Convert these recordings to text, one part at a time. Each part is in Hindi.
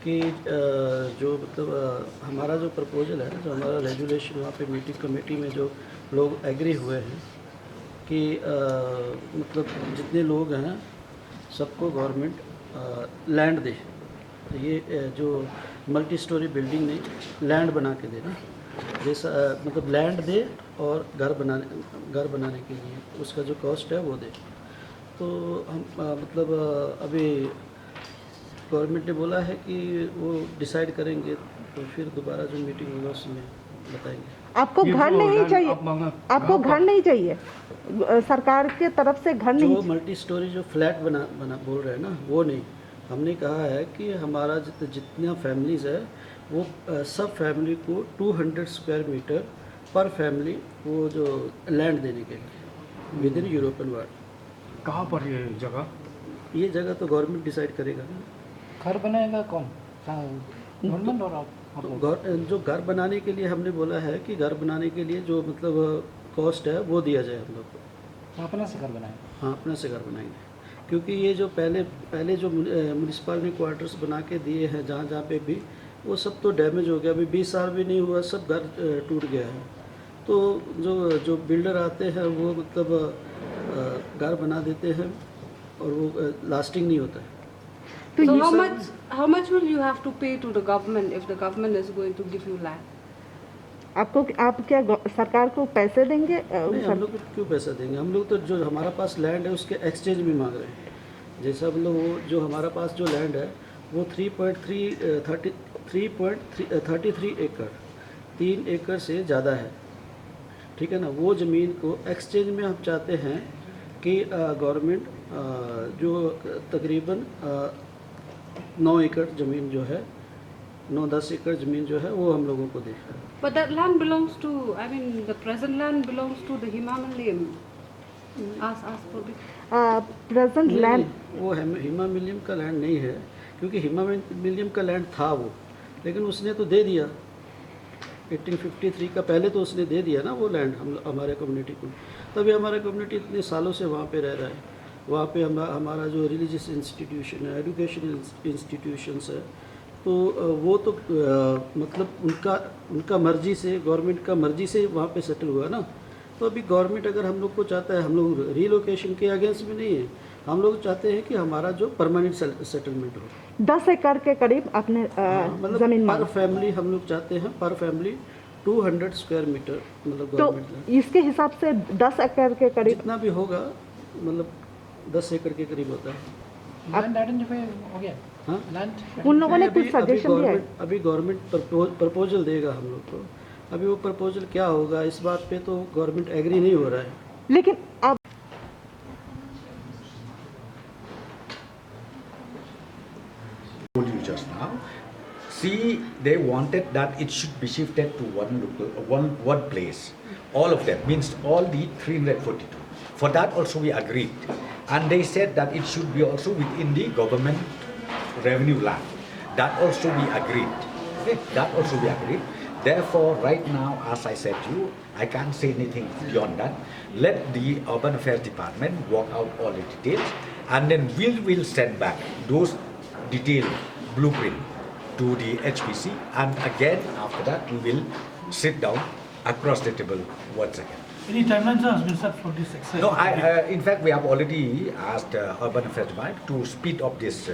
कि जो मतलब हमारा जो प्रपोजल है, जो हमारा रेजुलेशन वहाँ पे मीटिंग कमेटी में जो लोग एग्री हुए हैं कि मतलब जितने लोग हैं सबको गवर्नमेंट लैंड दे। तो ये जो मल्टी स्टोरी बिल्डिंग नहीं, लैंड बना के देना, जैसा मतलब लैंड दे और घर बनाने के लिए उसका जो कॉस्ट है वो दे। तो हम मतलब अभी गवर्नमेंट ने बोला है कि वो डिसाइड करेंगे, तो फिर दोबारा जो मीटिंग होगा उसमें बताएंगे। आपको घर नहीं चाहिए, आपको घर नहीं चाहिए, सरकार के तरफ से घर नहीं, जो मल्टी स्टोरी जो फ्लैट बना बोल रहे हैं ना, वो नहीं। हमने कहा है कि हमारा जितना फैमिलीज़ है वो सब फैमिली को 200 स्क्वायर मीटर पर फैमिली वो जो लैंड देने के लिए विद इन यूरोपियन वर्ल्ड। कहाँ पर ये जगह? ये जगह तो गवर्नमेंट डिसाइड करेगा ना। घर बनाएगा कौन? गवर्नमेंट और आप? जो घर बनाने के लिए हमने बोला है कि घर बनाने के लिए जो मतलब कॉस्ट है वो दिया जाए हम लोग को। अपने से घर बनाएंगे? हाँ, अपने से घर बनाएंगे, क्योंकि ये जो पहले जो म्यूनिसिपल ने क्वार्टर्स बना के दिए हैं जहाँ जहाँ पे भी, वो सब तो डैमेज हो गया। अभी 20 साल भी नहीं हुआ, सब घर टूट गया है। तो जो बिल्डर आते हैं वो मतलब घर बना देते हैं और वो लास्टिंग नहीं होता है। So how much will you have to pay to the government if the government is going to give you land? आप क्या सरकार को पैसे देंगे? नहीं, हम लोग क्यों पैसा देंगे? हम लोग तो जो हमारा पास लैंड है उसके एक्सचेंज में मांग रहे हैं। जैसा मतलब वो जो हमारा पास जो लैंड है वो 3.33 एकड़, 3 एकड़ से ज़्यादा है, ठीक है ना। वो ज़मीन को एक्सचेंज में हम चाहते हैं कि गवर्नमेंट जो तकरीबन 9 एकड़ ज़मीन जो है, 9-10 एकड़ ज़मीन जो है वो हम लोगों को दे। But that land belongs to, I mean, the present land belongs to the Himalayan. Ask for the present land वो हिमालयम का लैंड नहीं है, क्योंकि हिमालयम का लैंड था वो, लेकिन उसने तो दे दिया 1853 का, पहले तो उसने दे दिया ना वो लैंड हमारे कम्युनिटी को। तभी हमारा कम्युनिटी इतने सालों से वहाँ पे रह रहा है। वहाँ पे हमारा जो रिलीजियस इंस्टीट्यूशन है, एजुकेशनल इंस्टीट्यूशंस है, तो वो तो मतलब उनका मर्जी से, गवर्नमेंट का मर्जी से वहाँ पे सेटल हुआ ना। तो अभी गवर्नमेंट अगर हम लोग को चाहता है, हम लोग रीलोकेशन के अगेंस्ट में नहीं है, हम लोग चाहते हैं कि हमारा जो परमानेंट सेटलमेंट हो। 10 एकड़ के करीब अपने मतलब जमीन पर फैमिली हम लोग चाहते हैं, पर फैमिली 200 स्क्वायर मीटर, मतलब तो इसके हिसाब से 10 एकड़ के करीब जितना भी होगा, मतलब 10 एकड़ के करीब होता है। लैंड आइडेंटिफाई हो गया? हाँ, लैंड उन लोगों ने कुछ सजेशन दिया है? अभी गवर्नमेंट प्रपोजल देगा हम लोग को। अभी वो प्रपोजल क्या होगा इस बात पे तो गवर्नमेंट एग्री नहीं हो रहा है। लेकिन अब told you just now. See, they wanted that it should be shifted to one place. All of them, means all the 342. For that also we agreed. And they said that it should be also within the government revenue land. That also we agreed. Okay? That also we agreed. Therefore, right now, as I said to you, I can't say anything beyond that. Let the Urban Affairs Department work out all the details, and then we will send back those detailed blueprint to the HPC, and again after that we will sit down across the table once again. Any timelines has been set for this exercise? No, in fact we have already asked Urban Affairs Department to speed up this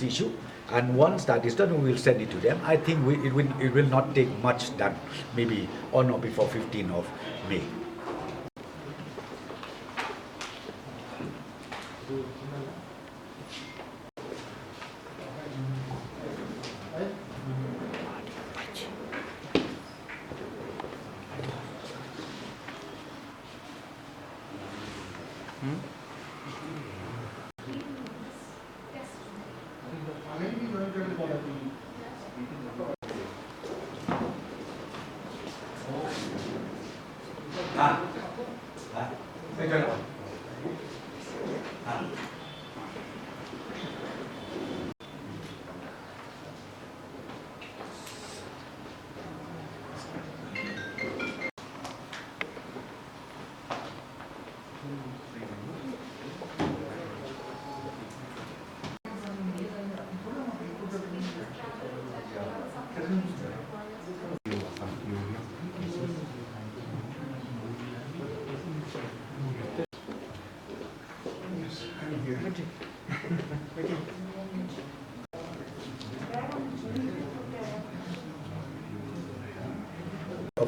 issue, and once that is done we will send it to them. I think it will not take much done, maybe on or before 15th of May.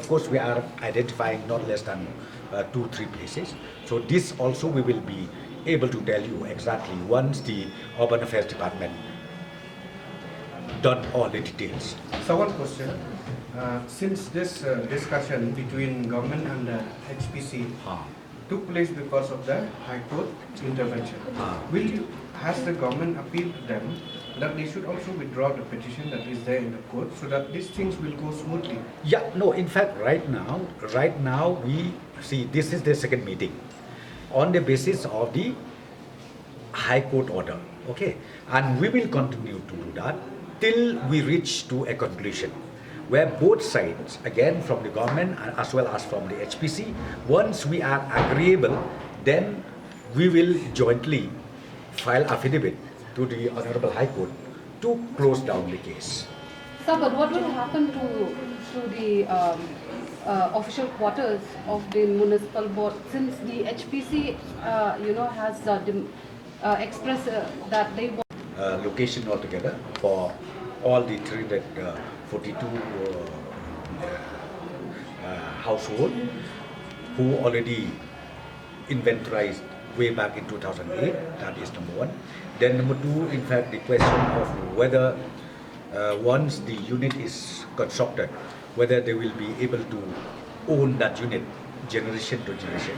of course, we are identifying not less than 2-3 places. So this also we will be able to tell you exactly once the Urban Affairs Department done all the details. So one question, since this discussion between government and the HPC took place because of the High Court intervention, has the government appealed to them that they should also withdraw the petition that is there in the court so that these things will go smoothly? Yeah, no, in fact, right now we see this is the second meeting on the basis of the High Court order, okay? And we will continue to do that till we reach to a conclusion where both sides, again from the government as well as from the HPC, once we are agreeable, then we will jointly file affidavit to the Honorable High Court to close down the case. Sir, but what will happen to the official quarters of the municipal board since the HPC, has expressed that they want Location altogether for all the 342 household who already inventorized way back in 2008. That is number one. Then number two, in fact, the question of whether once the unit is constructed, whether they will be able to own that unit generation to generation.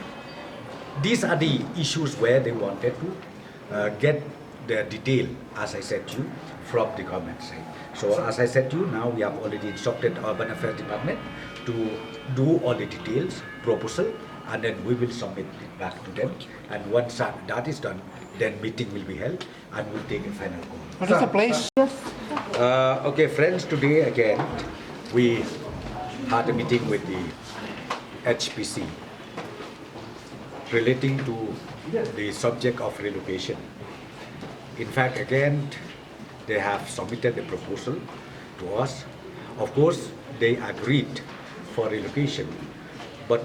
These are the issues where they wanted to get the detail, as I said to you, from the government side. So as I said to you, now we have already instructed Urban Affairs Department to do all the details, proposal, and then we will submit it back to them. And once that is done, then meeting will be held and we'll take a final call. What is the place? Okay, friends, today again we had a meeting with the HPC relating to the subject of relocation. In fact, again, they have submitted a proposal to us. Of course, they agreed for relocation, but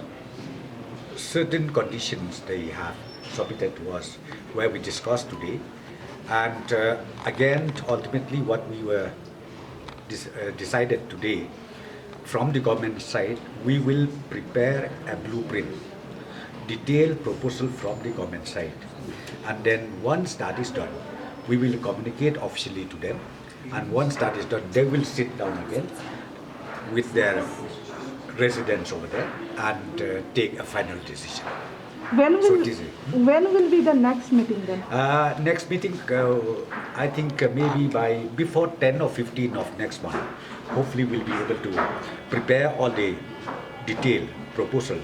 certain conditions they have submitted to us where we discussed today. And again, ultimately what we were decided today from the government side, we will prepare a blueprint, detailed proposal from the government side. And then once that is done, we will communicate officially to them. And once that is done, they will sit down again with their residents over there and take a final decision. When will be the next meeting then? Next meeting, I think maybe before 10 or 15 of next month, hopefully we'll be able to prepare all the detailed proposal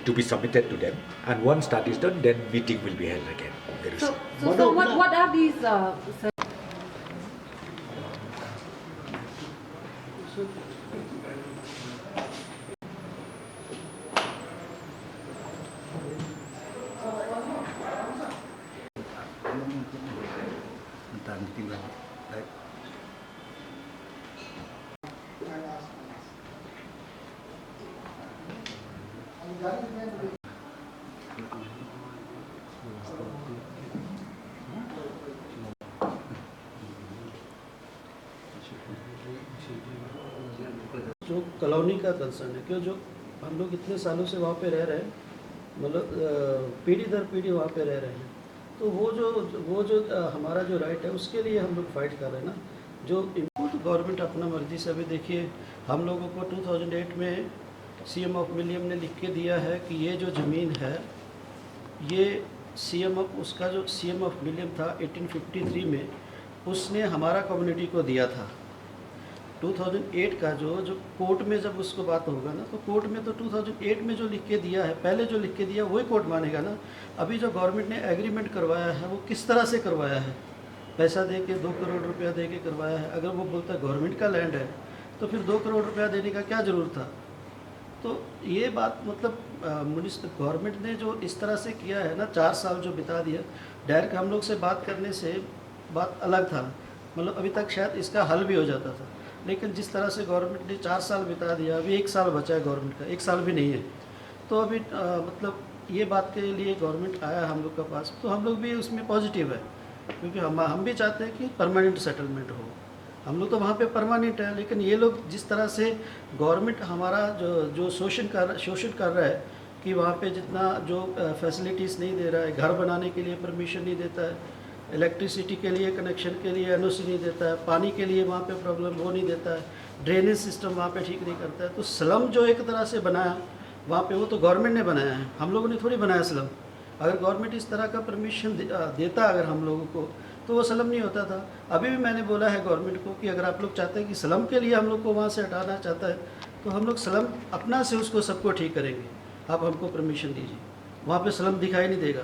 to be submitted to them. And once that is done, then meeting will be held again. Very soon. So what are these? जो कॉलोनी का कंसर्न है, क्यों जो हम लोग इतने सालों से वहाँ पे रह रहे हैं, मतलब पीढ़ी दर पीढ़ी वहाँ पे रह रहे हैं, तो वो जो हमारा जो राइट है उसके लिए हम लोग फाइट कर रहे हैं ना। जो इनको तो गवर्नमेंट अपना मर्जी से, अभी देखिए हम लोगों को 2008 में सीएम ऑफ विलियम ने लिख के दिया है कि ये जो ज़मीन है ये उसका जो सीएम ऑफ विलियम था 1853 में, उसने हमारा कम्युनिटी को दिया था। 2008 का जो कोर्ट में जब उसको बात होगा ना, तो कोर्ट में तो 2008 में जो लिख के दिया है, पहले जो लिख के दिया वही कोर्ट मानेगा ना। अभी जो गवर्नमेंट ने एग्रीमेंट करवाया है वो किस तरह से करवाया है, पैसा दे के 2 करोड़ रुपया दे के करवाया है। अगर वो बोलता है गवर्नमेंट का लैंड है तो फिर 2 करोड़ रुपया देने का क्या ज़रूरत था। तो ये बात मतलब गवर्नमेंट ने जो इस तरह से किया है ना, 4 साल जो बिता दिया, डायरेक्ट हम लोग से बात करने से बात अलग था, मतलब अभी तक शायद इसका हल भी हो जाता था। लेकिन जिस तरह से गवर्नमेंट ने 4 साल बिता दिया, अभी 1 साल बचा है गवर्नमेंट का, 1 साल भी नहीं है। तो अभी मतलब ये बात के लिए गवर्नमेंट आया हम लोग के पास, तो हम लोग भी उसमें पॉजिटिव है, क्योंकि हम भी चाहते हैं कि परमानेंट सेटलमेंट हो। हम लोग तो वहाँ पे परमानेंट है, लेकिन ये लोग जिस तरह से गवर्नमेंट हमारा जो शोषण कर रहा है कि वहाँ पे जितना जो फैसिलिटीज़ नहीं दे रहा है, घर बनाने के लिए परमिशन नहीं देता है, इलेक्ट्रिसिटी के लिए कनेक्शन के लिए एनओसी नहीं देता है, पानी के लिए वहाँ पे प्रॉब्लम वो नहीं देता है, ड्रेनेज सिस्टम वहाँ पे ठीक नहीं करता है। तो स्लम जो एक तरह से बनाया वहाँ पे, वो तो गवर्नमेंट ने बनाया है, हम लोगों ने थोड़ी बनाया स्लम। अगर गवर्नमेंट इस तरह का परमिशन देता अगर हम लोगों को, तो वो स्लम नहीं होता था। अभी भी मैंने बोला है गवर्नमेंट को कि अगर आप लोग चाहते हैं कि स्लम के लिए हम लोग को वहाँ से हटाना चाहता है, तो हम लोग स्लम अपना से उसको सबको ठीक करेंगे, आप हमको परमिशन दीजिए, वहाँ पे स्लम दिखाई नहीं देगा।